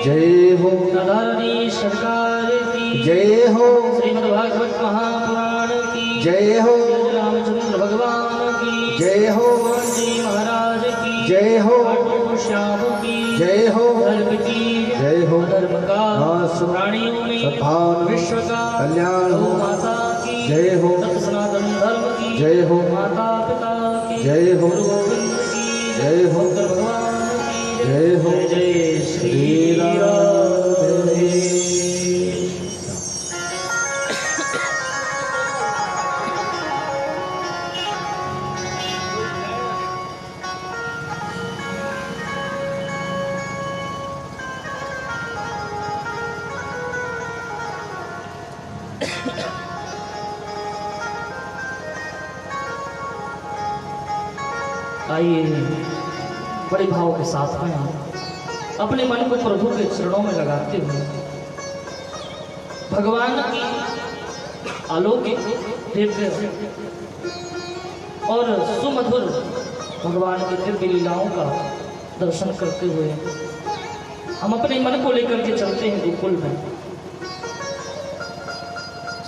जय हो दादारी सरकार की जय हो श्रीमद् भागवत महापुराण की जय हो रामचंद्र भगवान की जय हो जी महाराज की जय हो श्याम की जय हो धर्म की जय हो धर्म का हाँ, प्राणियों में सद्भावना विश्व का कल्याण गौ हो माता की जय हो सत्य सनातन धर्म की जय हो माता पिता की जय हो गुरु गोविंद की जय हो शंकर भगवान की जय हो जय श्री राम आइए बड़े भाव के साथ में अपने मन को प्रभु के चरणों में लगाते हुए भगवान की अलौकिक दिव्य और सुमधुर भगवान की दिव्य लीलाओं का दर्शन करते हुए हम अपने मन को लेकर के चलते हैं गोकुल में।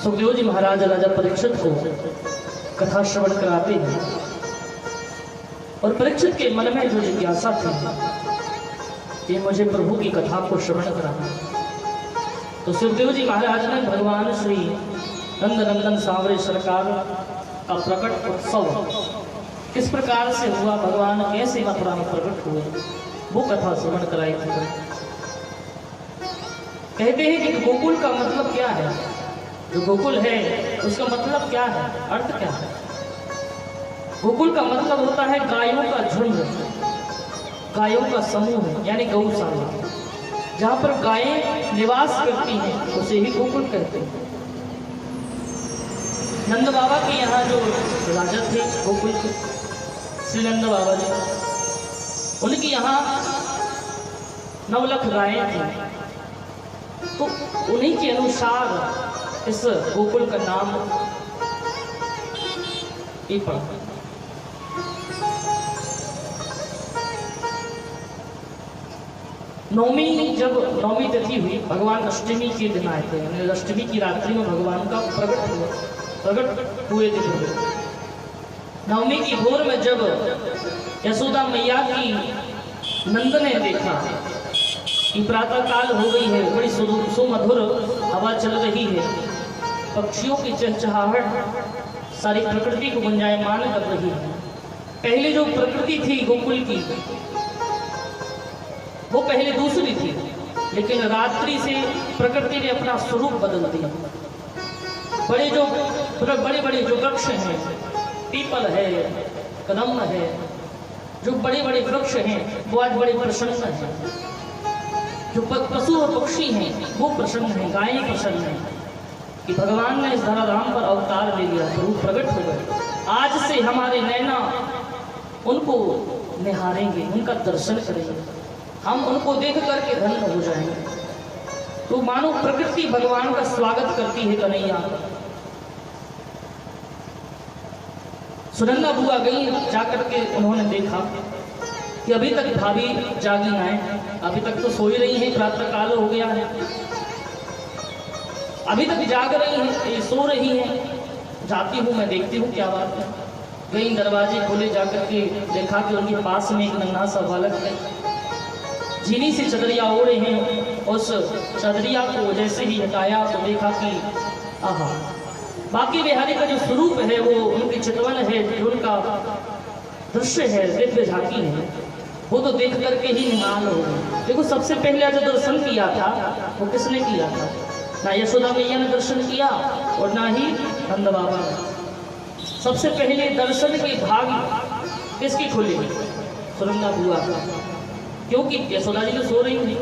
सुखदेव जी महाराज राजा परीक्षित को कथा श्रवण कराते हैं और परीक्षित के मन में जो जिज्ञासा थी कि मुझे प्रभु की कथा को श्रवण कराना, तो सुखदेव जी महाराज ने भगवान श्री नंदनंदन सांवरे सरकार का प्रकट उत्सव किस प्रकार से हुआ, भगवान कैसे मथुरा में प्रकट हुए, वो कथा श्रवण कराई थी। कहते हैं कि गोकुल का मतलब क्या है, जो गोकुल है उसका मतलब क्या है, अर्थ क्या है। गोकुल का मतलब होता है गायों का झुंड, गायों का समूह, यानी गौशाला, जहां पर गायें निवास करती हैं उसे ही गोकुल कहते हैं। नंद बाबा के यहाँ जो राजा थे गोकुल के, श्री नंद बाबा जी, उनके यहाँ 9 लाख गायें थी, तो उन्हीं के अनुसार इस गोकुल का नाम ये पड़ा। नवमी तिथि हुई, भगवान अष्टमी के दिन आए थे, यानी अष्टमी की रात्रि में भगवान का प्रकट हुए दिन हुए। नवमी की भोर में जब यशोदा मैया की नंद ने देखा कि प्रातः काल हो गई है, बड़ी सुमधुर हवा चल रही है, पक्षियों की चहचहाहट सारी प्रकृति को गुंजायमान कर रही है। पहले जो प्रकृति थी गोकुल की वो पहले दूसरी थी, लेकिन रात्रि से प्रकृति ने अपना स्वरूप बदल दिया। बड़े बड़े जो वृक्ष हैं, पीपल है, कदम है, जो बड़े बड़े वृक्ष हैं वो आज बड़े प्रसन्न हैं। जो पशु और पक्षी हैं वो प्रसन्न हैं, गायें प्रसन्न हैं कि भगवान ने इस धराधाम पर अवतार ले लिया, स्वरूप प्रकट हो गए। आज से हमारे नैना उनको निहारेंगे, उनका दर्शन करेंगे, हम उनको देख करके धन्य हो जाएंगे। तो मानो प्रकृति भगवान का स्वागत करती है कन्हैया। सुनंदा बुआ गई, जाकर के उन्होंने देखा कि अभी तक भाभी जागी ना है, अभी तक तो सोई रही है, प्रातः काल हो गया है, अभी तक जाग रही है, ये सो रही है। जाती हूँ मैं, देखती हूँ क्या बात है। गई, दरवाजे खोले, जाकर के देखा कि उनके पास में एक नन्हा सा बालक है, झीनी सी चदरिया ओढ़े हैं। उस चदरिया को जैसे ही हटाया तो देखा कि आहा, बाकी बिहारी का जो स्वरूप है वो उनकी चितवन है, जो उनका दृश्य है, दिव्य झांकी है, वो तो देख करके ही निहाल हो गए। देखो, सबसे पहले जो दर्शन किया था वो किसने किया था? ना यशोदा मैया ने दर्शन किया और ना ही नंद बाबा ने। सबसे पहले दर्शन के भाग किसकी खुली? सुनंदा बुआ का, क्योंकि यशोदा जी तो सो रही थी।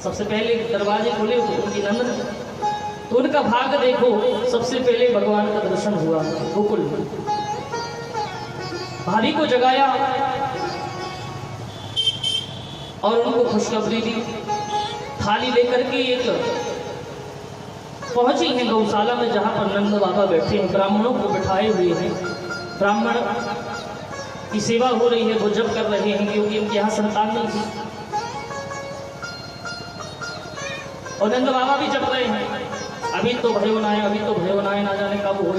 सबसे पहले दरवाजे खुले उनकी नंद ने, तो उनका भाग देखो, सबसे पहले भगवान का दर्शन हुआ गोकुल में। भाभी को जगाया, और उनको खुशखबरी दी। थाली लेकर के एक पहुंची हैं गौशाला में, जहाँ पर नंद बाबा बैठे हैं, ब्राह्मणों को बिठाए हुए हैं। ब्राह्मण की सेवा हो रही है, वो जप कर रहे हैं, क्योंकि उनके यहाँ संतान नहीं थी। और नंद बाबा भी जप रहे हैं, अभी तो भयो नाय, अभी तो भयो नाय, ना जाने कब हो।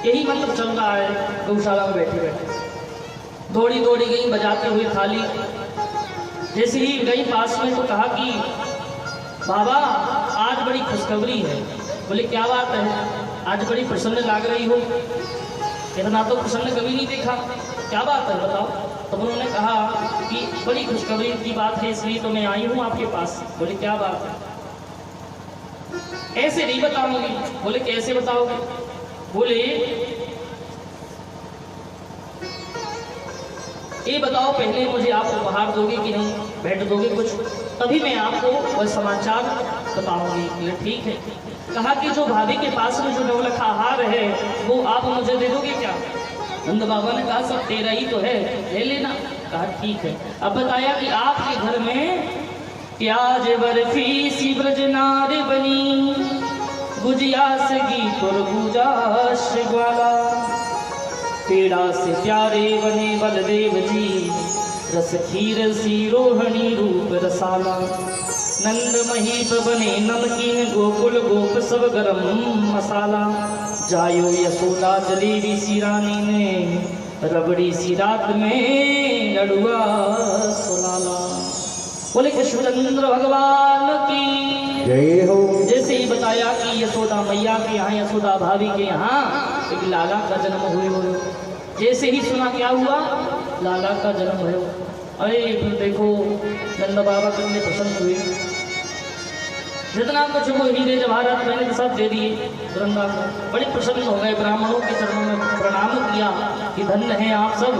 यही मतलब चल रहा है गौशाला में बैठे बैठे। दौड़ी दौड़ी गई बजाते हुए थाली। जैसे ही गई पास में तो कहा कि बाबा आज बड़ी खुशखबरी है। बोले क्या बात है, आज बड़ी प्रसन्न लाग रही हो। इतना तो प्रसन्न कभी नहीं देखा, क्या बात है बताओ। तो उन्होंने कहा कि बड़ी खुशखबरी की बात है, इसलिए तो मैं आई हूँ आपके पास। बोले क्या बात है, ऐसे नहीं बताऊंगी। बोले कैसे बताओगे। बोले ये बताओ पहले मुझे आप उपहार दोगे कि नहीं, भेंट दोगे कुछ, तभी मैं आपको वह समाचार बताऊंगी। बोले ठीक है। कहा कि जो भाभी के पास में जो नवलखा हार है वो आप मुझे दे दोगे क्या। नंद बाबा ने कहा सब तेरा ही तो है, ले लेना। कहा ठीक है। अब बताया कि आपके घर में प्याज बर्फी सी ब्रज नार बनी, गुजिया से घी तुरबूजा शिवाला, पेड़ा से प्यारे बने बलदेव जी, रस खीर सी रोहणी रूप रसाला, नंद महीप बने नमकीन गोकुल गोप सब गरम मसाला, जायो यशोदा जलेबी सी रानी ने, रबड़ी सी रात में लड़ुआ सुनाला। बोले कृष्णचंद्र भगवान की जय हो। जैसे ही बताया कि यशोदा मैया के यहाँ, यशोदा भाभी के यहाँ एक लाला का जन्म हुए। जैसे ही सुना क्या हुआ, लाला का जन्म हुआ। अरे फिर देखो नंद बाबा कितने प्रसन्न हुए, जितना कुछ वो हीरे जवाहरात मैंने तो सब दे दिए वृंदा को। बड़े प्रसन्न हो गए, ब्राह्मणों के चरणों में प्रणाम किया कि धन्य हैं आप सब,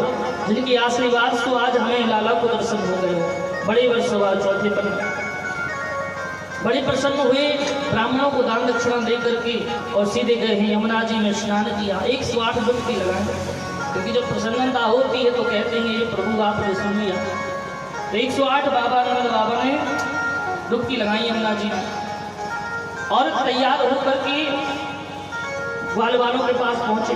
जिनकी आशीर्वाद से आज हमें लाला को दर्शन हो गए। बड़े वर्ष बाद चौथे पर बड़े प्रसन्न हुए, ब्राह्मणों को दान दक्षिणा दे करके और सीधे गए हैं यमुना जी में स्नान किया। 108 डुबकी लगाए, क्योंकि जब प्रसन्नता होती है तो कहते हैं ये प्रभु आपने सुन लिया। तो 108 बाबा नंद बाबा ने डुबकी लगाई यमुना जी में और तैयार होकर के ग्वाल वालों के पास पहुंचे।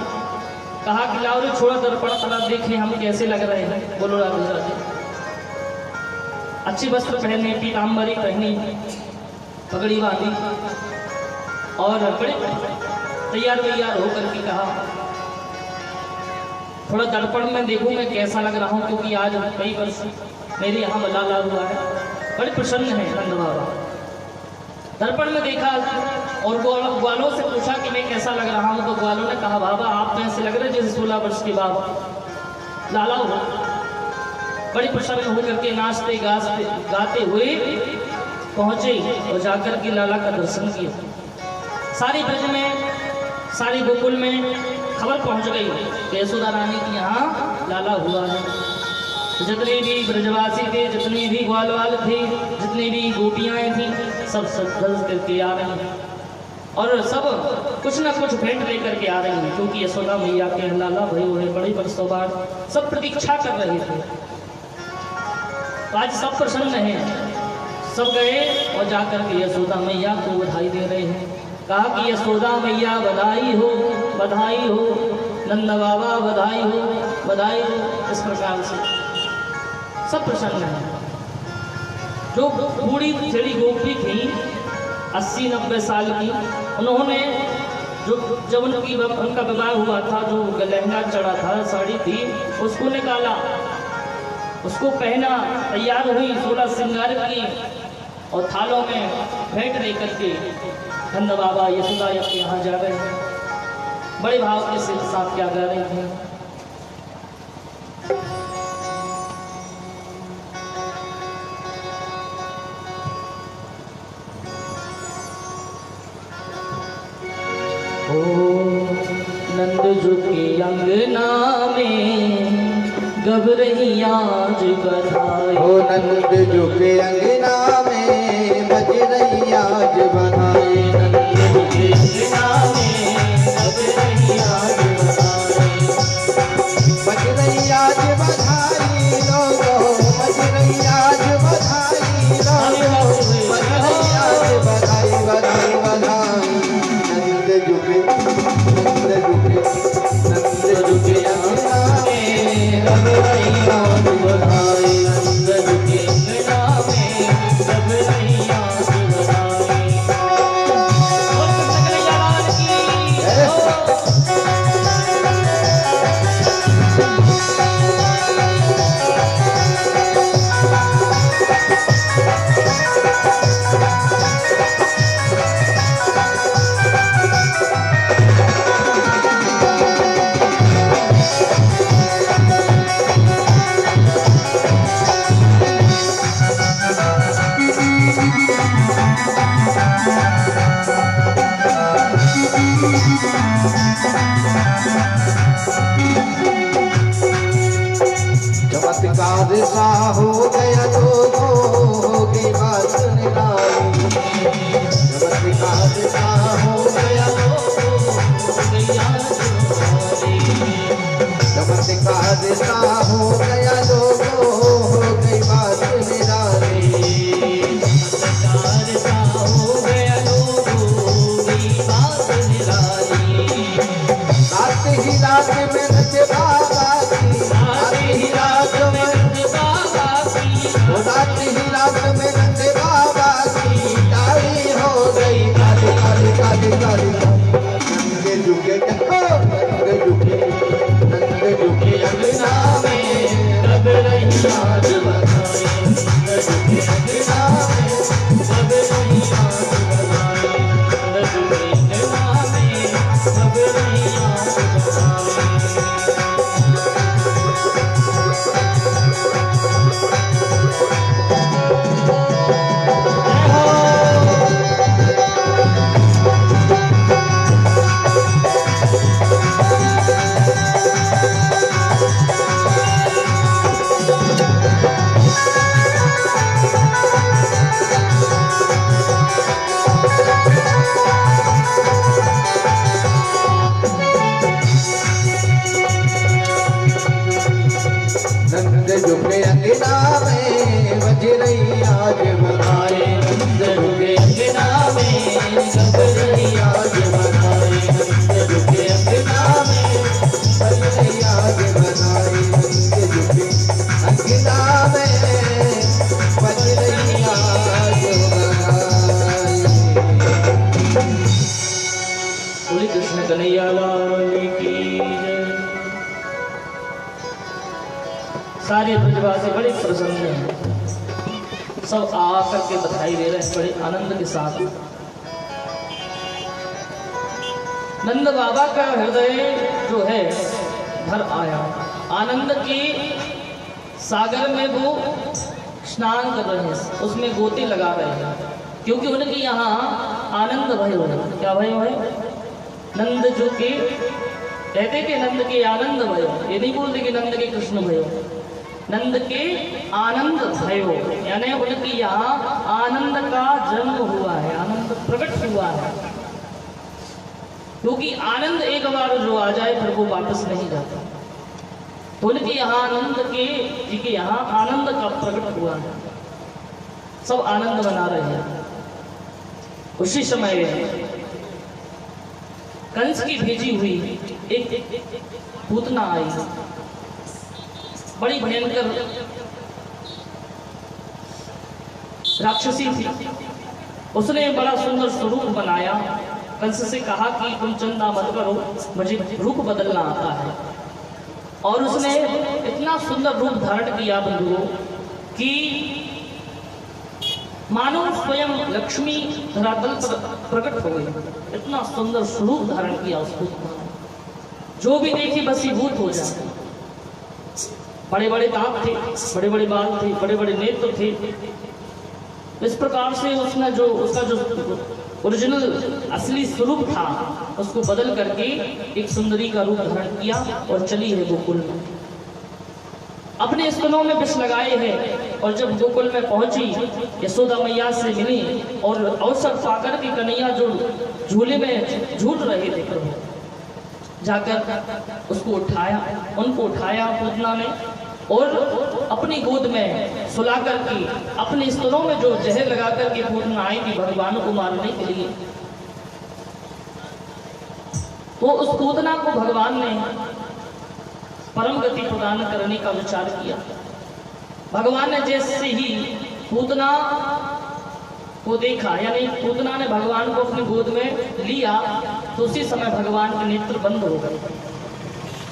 कहा कि लाओ रे छोड़ा दर्पण, थोड़ा देखें हम कैसे लग रहे हैं। बोलो राधे राधे। अच्छी वस्त्र पहने, पीताम्बरी पहनी, पगड़ी बांधी और बड़े तैयार वैयार होकर के कहा थोड़ा दर्पण में देखूं मैं कैसा लग रहा हूं, क्योंकि आज कई वर्ष मेरे यहाँ लाला हुआ है। बड़े प्रसन्न है नंद बाबा। दर्पण में देखा और ग्वालों से पूछा कि मैं कैसा लग रहा हूं। तो ग्वालों ने कहा बाबा आप तो ऐसे लग रहे जैसे 16 वर्ष के बाबा लाला हो। बड़ी प्रसन्न होकर के नाचते गाते हुए पहुंचे और जाकर के लाला का दर्शन किया। सारी ब्रज में, सारी गोकुल में खबर पहुंच गई कि यशोदा रानी के यहाँ लाला हुआ है। जितने भी ब्रजवासी थे, जितने भी ग्वाल वाल थे, जितनी भी गोपियाँ थी, सब सज करके आ रही हैं और सब कुछ न कुछ भेंट लेकर के आ रही हैं, क्योंकि यशोदा मैया के लाला भयो है। बड़ी वर्षों बाद सब प्रतीक्षा कर रहे थे। आज सब प्रसन्न हैं। सब गए और जाकर के यशोदा मैया को बधाई दे रहे हैं। कहा कि यशोदा मैया बधाई हो, बधाई हो, नंद बाबा बधाई हो, बधाई हो। इस प्रकार से सब प्रसन्न हैं। जो बूढ़ी चढ़ी गोपी थी 80-90 साल की, उन्होंने जो जब उनका विवाह हुआ था, जो लहंगा चढ़ा था, साड़ी थी, उसको निकाला, उसको पहना, तैयार हुई, 16 श्रृंगार की और थालों में भेंट लेकर के नंद बाबा यशोदा के यहाँ जा रहे हैं। बड़े भाव के साथ क्या गा रहे थे। नंद जो के अंगना में गब रही आज बधाई, हो नंद जो के अंगना में बज रही आज बधाई, नंद जो के अंगना में बज रही आज बधाई, बज रही आज बधाई, लोगों बज रही आज हादसा हो गया लोगों हो गई बात निराली। चमत्कार सा हो गया लोगों हो गई बात निराली। चमत्कार सा हो गया लोगों हो गई बात निराली। चमत्कार सा हो गया लोगों हो गई बात निराली। रात ही रात में नचे बाबा की, रात ही रात में नचे बाबा की, रात ही रात में नचे बाबा की ताली हो गई काली काली काली काली। नंगे झुके नंगे झुके नंगे झुके अंगना में रब रही आज बधाई। नंगे झुके अंगना में रब रही आज बधाई। नंगे झुके अंगना में रब रही आज बधाई। नंद झुके अंगना में बज रही आज बधाई। नंद झुके अंगना में बज रही आज बधाई। नंद झुके अंगना में बज रही आज बधाई। नंद झुके अंगना में बज रही आज बधाई। बोले कृष्ण कन्हैया लाल की जय। सारे ब्रजवासी बड़े प्रसन्न हैं, सब आकर के बधाई दे रहे हैं बड़े आनंद के साथ। नंद बाबा का हृदय जो है भर आया, आनंद के सागर में वो स्नान कर रहे हैं, उसमें गोते लगा रहे हैं, क्योंकि उनके यहाँ आनंद भय हो। क्या भय है? नंद जो के कहते कि नंद के आनंद भयो, ये नहीं बोलते कि नंद के कृष्ण भयो, नंद के आनंद भयो, यानी उनके यहाँ आनंद का जन्म हुआ है, आनंद प्रकट हुआ है। क्योंकि आनंद एक बार जो आ जाए फिर वो वापस नहीं जाता। तो उनके यहाँ आनंद के जी के यहाँ आनंद का प्रकट हुआ है, सब आनंद मना रहे हैं। उसी समय कंस की भेजी हुई एक पूतना आई, बड़ी भयंकर राक्षसी थी। उसने बड़ा सुंदर स्वरूप बनाया, कंस से कहा कि तुम चिंता मत करो, मुझे रूप बदलना आता है। और उसने इतना सुंदर रूप धारण किया बंधुओं कि मानो स्वयं लक्ष्मी धरातल पर प्रकट हो गई। इतना सुंदर स्वरूप धारण किया उसको, जो भी देखी बसीभूत हो जाए। बड़े बड़े दांत थे, बड़े बड़े बाल थे, बड़े बड़े नेत्र थे। इस प्रकार से उसने जो उसका जो ओरिजिनल असली स्वरूप था उसको बदल करके एक सुंदरी का रूप धारण किया और चली है गोकुल में। अपने स्तनों में विष लगाए हैं और जब गोकुल में पहुंची यशोदा मैया से मिली और अवसर पाकर के कन्हैया जो झूले में झूल रहे थे प्रभु, जाकर उसको उठाया, उनको उठाया पूतना ने और अपनी गोद में सुला करके अपने स्तनों में जो जहर लगा करके पूतना आई थी भगवान को मारने के लिए, तो उस पूतना को भगवान ने परम गति प्रदान करने का विचार किया। भगवान ने जैसे ही पूतना को देखा, यानी पूतना ने भगवान को अपनी गोद में लिया, तो उसी समय भगवान के नेत्र बंद हो गए।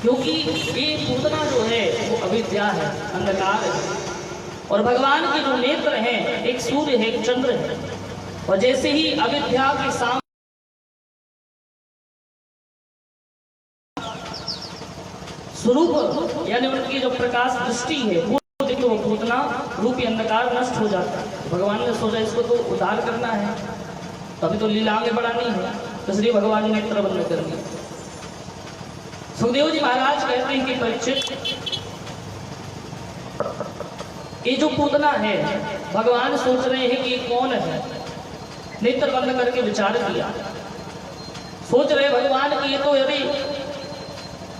क्योंकि ये पूतना जो है वो अविद्या है, अंधकार है, और भगवान के जो नेत्र हैं एक सूर्य है, एक चंद्र है। और जैसे ही अविद्या के सामने स्वरूप यानी उनकी जो प्रकाश दृष्टि है वो देखो, पूतना रूपी अंधकार नष्ट हो जाता है। भगवान ने सोचा इसको तो उद्धार करना है, अभी तो लीला आगे बढ़ानी है, तो इसलिए भगवान ने नेत्र बंद कर दिया। सुखदेव जी महाराज कहते हैं कि परीक्षित ये जो पूतना है, भगवान सोच रहे हैं कि कौन है। नेत्र बंद करके विचार किया, सोच रहे भगवान कि ये तो यदि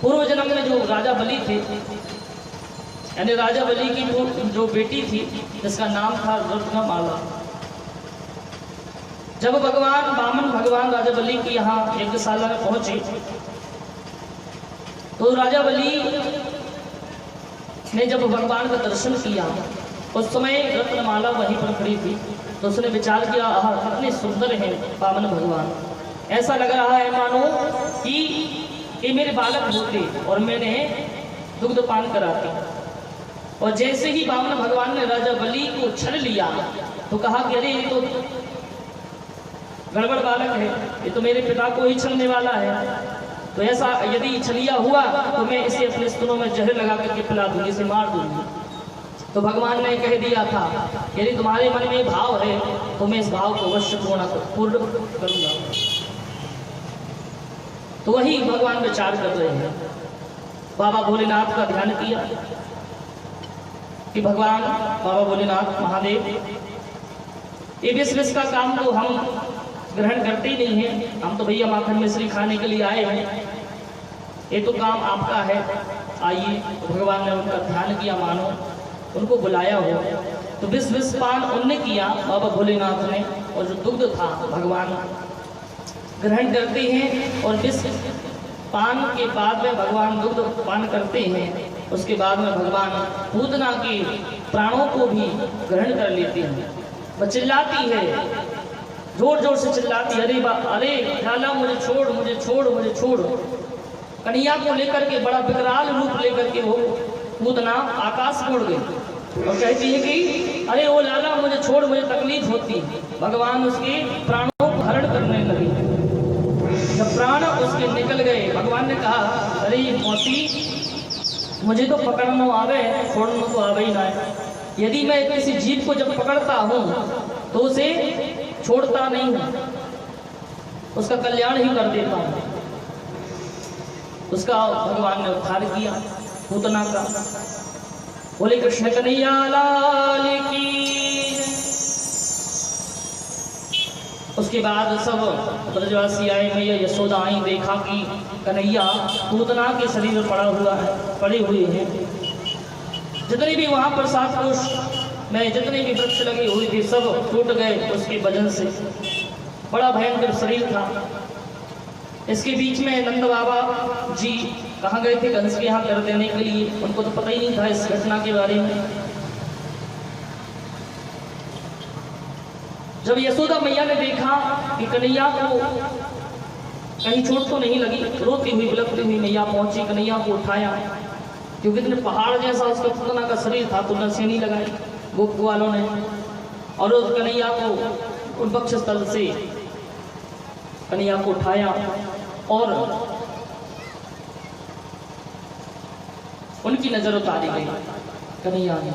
पूर्व जन्म में जो राजा बलि थे, यानी राजा बलि की जो बेटी थी जिसका नाम था रत्नमाला, जब भगवान वामन भगवान राजा बलि की यहाँ यज्ञशाला में पहुंचे तो राजा बलि ने जब भगवान का दर्शन किया, उस समय रत्नमाला वहीं पर खड़ी थी, तो उसने विचार किया, आह कितने सुंदर हैं वामन भगवान, ऐसा लग रहा है मानो कि ये मेरे बालक होते और मैंने दुग्ध पान कराती। और जैसे ही वामन भगवान ने राजा बलि को छल लिया तो कहा कि अरे ये तो गड़बड़ बालक है, ये तो मेरे पिता को ही छलने वाला है, तो ऐसा यदि छलिया हुआ तो मैं इसे अपने स्तनों में जहर लगा करके पिला दूंगी, इसे मार दूंगी। तो भगवान ने कह दिया था, यदि तुम्हारे मन में भाव है तो मैं इस भाव को अवश्य पूर्ण करूंगा। तो वही भगवान विचार कर रहे हैं। बाबा भोलेनाथ का ध्यान किया कि भगवान बाबा भोलेनाथ महादेव, ये विश्व का काम तो हम ग्रहण करते ही नहीं है, हम तो भैया माखन मिश्री खाने के लिए आए हैं, ये तो काम आपका है, आइए। तो भगवान ने उनका ध्यान किया, मानो उनको बुलाया हो, तो विष पान उनने किया बाबा भोलेनाथ ने, और जो दुग्ध था भगवान ग्रहण करते हैं, और विष पान के बाद में भगवान दुग्ध पान करते हैं, उसके बाद में भगवान पूतना के प्राणों को भी ग्रहण कर लेते हैं। वह चिल्लाती है, जोर जोर से चिल्लाती, अरे लाला मुझे छोड़, मुझे छोड़, मुझे छोड़। कन्हैया को लेकर के बड़ा विकराल रूप लेकर के वो पूतना आकाश में उड़ गई और कहती है कि अरे ओ लाला मुझे छोड़, मुझे तकलीफ होती है। भगवान उसके प्राणों को हरण करने लगे। जब प्राण उसके निकल गए, भगवान ने कहा, अरे मौसी मुझे तो पकड़ना आवे, छोड़ना तो आवे ही ना है। यदि मैं किसी जीव को जब पकड़ता हूँ तो उसे छोड़ता नहीं हूँ, उसका कल्याण ही कर देता हूँ। उसका भगवान ने उद्धार किया पूतना का। बोले कृष्ण कन्हैया लाल की। उसके बाद सब ब्रजवासी आए, मैया यशोदा आई, देखा कि कन्हैया पूतना के शरीर में पड़े हुए हैं। जितने भी वहाँ पर 7 कोष में जितने भी वृक्ष लगे हुए थे सब टूट गए उसके वजन से, बड़ा भयंकर शरीर था। इसके बीच में नंद बाबा जी कहाँ गए थे कंस के यहाँ कर देने के लिए, उनको तो पता ही नहीं था इस घटना के बारे में। जब यशोदा मैया ने देखा कि कन्हैया को कहीं चोट तो नहीं लगी, रोती हुई बिलखती हुई मैया पहुंची, कन्हैया को उठाया, क्योंकि इतने पहाड़ जैसा उसका पूतना का शरीर था, तो नसेनी लगाई गोप वालों ने, और उस कन्हैया को उन वक्ष स्थल से कन्हैया को उठाया और उनकी नजर उतारी गई कन्हैया ने।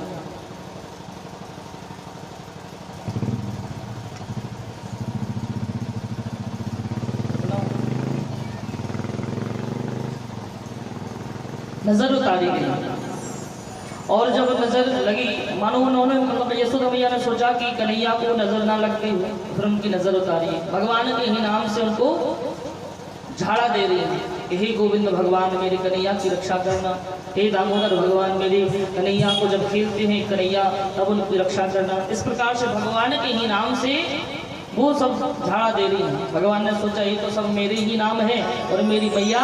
नजर उतारी गई, और जब नजर लगी मानो उन्होंने मतलब यशोदा मैया ने सोचा कि कन्हैया को नजर ना लगती हुई फिर उनकी नजर उतारी। भगवान के ही नाम से उनको झाड़ा दे रही है, हे गोविंद भगवान मेरे कन्हैया की रक्षा करना, हे दामोदर भगवान मेरे कन्हैया को जब खेलते हैं कन्हैया तब उनकी रक्षा करना। इस प्रकार से भगवान के ही नाम से वो सब झाड़ा दे रही है। भगवान ने सोचा ये तो सब मेरे ही नाम है और मेरी मैया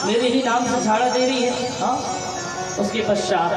मेरे ही नाम से झाड़ा दे रही है। हाँ, उसके पश्चात